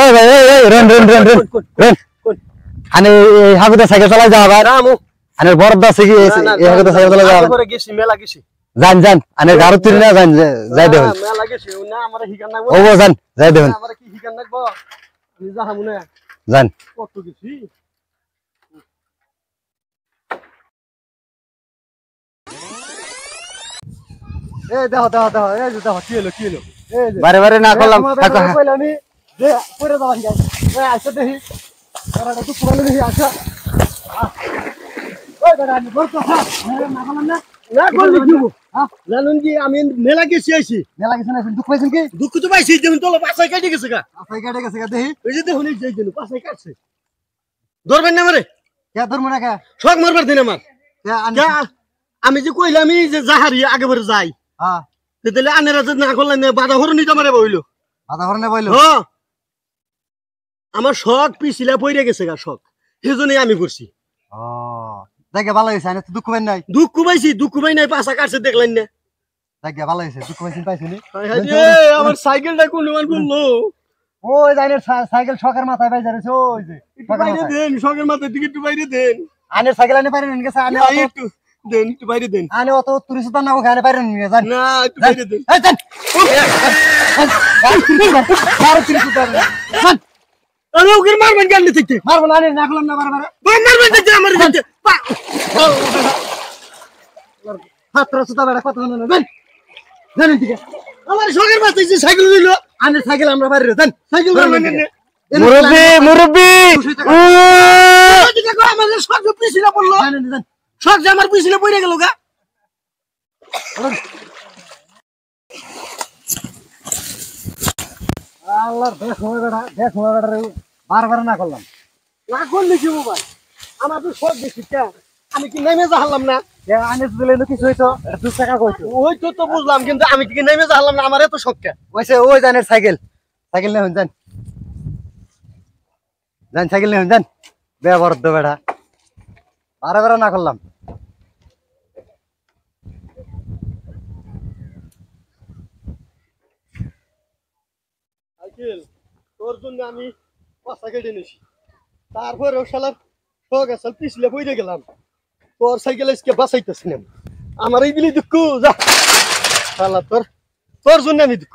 ওই ভাই এই রন আনে হাগুতে সাইকেল চালাই যাওয়া ভাই রামু আনে বড়দা শিখি এই হাগুতে সাইকেল চালাই যাওয়া করে গেছি মেলা গেছি জান আনে গাড়ি তুই না জান যাই দেন মেলা গেছি না আমারে হিকান নাগবো ও জান যাই দেন আমারে কি হিকান নাগবো আমি যাহামু না জান কত গেছি এই দেখো এই যে দেখো কি হলো এই যে বারে না করলাম কাকা আমি যে পরে যাওয়া যাই এই আচ্ছা দেখি ওরা তো পুরানো দেখি আচ্ছা ওই দাদা আমি বলতো হ্যাঁ না বললাম না বলবি কি হ্যাঁ জানুন কি আমি মেলা গেছি মেলা গেছেন দুঃখ পাইছেন কি দুঃখ তো পাইছি যেমন তোলা পাছাই কেটে গেছে গা দেখি ওই যে দেখুন এই যে জন্য পাছাই কাটছে ধরবেন না মারে কে ধরবো না কে শক মারবার দিন আমার আমি যে কইলাম যে জাহারি আগে বারে যাই হ্যাঁ তাহলে আনেরা যে না করলেন বাধা হরনি তো মারে বইলো বাধা হরনে বইলো হ্যাঁ আমার শক পিছিলা পইরে গেছে গা শক সেজন্যই আমি করছি ও দেখে ভালো হইছে আনে তো দুঃখ পাই নাই দুঃখ পাই নাই পাছা কাটছে দেখলেন না দেখে ভালো হইছে দুঃখ পাইছেন আমার সাইকেলটা কোন মান বললো ওই জানেন সাইকেল শকের মাথায় বাইরে যাচ্ছে ওই যে বাইরে দেন শকের মাথায় দিকে একটু বাইরে দেন আনের সাইকেল আনে পারেন গেছে আনে একটু দেন একটু বাইরে দেন আনে অত 30 টাকা না খানে পারেন জান না একটু বাইরে দেন এই দেন আর 30 টাকা জান আরে ওকে মারবেন গালি থেকে মারবো না না করলাম না বারবার মারবেন দেখতে আমার দেখতে হাতরা সুতা বেড়া কথা না দেন জানেন ঠিক আছে আমার শখের মাথায় যে সাইকেল দিল আনে সাইকেল আমরা বাইরে দেন সাইকেল মুরব্বি ও দেখো আমাদের শখ পিছলে পড়লো জানেন শখ যে আমার পিছলে পড়ে গেল গা আল্লাহর দেখো বেটা রে বারবার না করলাম না করলি কি ভাই আমার তো শখ বেশি কে আমি কি নেমে যাহলাম না আনে দিলে না কিছু হইতো 2 টাকা কইতো ওই তো বুঝলাম কিন্তু আমি কি নেমে যাহলাম না আমারে তো শখ কে ওই জানের সাইকেল নিয়ে যান সাইকেল নিয়ে যান ব্যবহার দো বেটা বারবার না করলাম সাইকেল তোর জন্য আমি পাশা কেটে নিছি তারপরে ও শালার শখ আসল পিছলে বইরে গেলাম তোর সাইকেল আজকে বাঁচাইতেছি না আমার এই দিলি দুঃখ যা শালা তোর জন্য আমি দুঃখ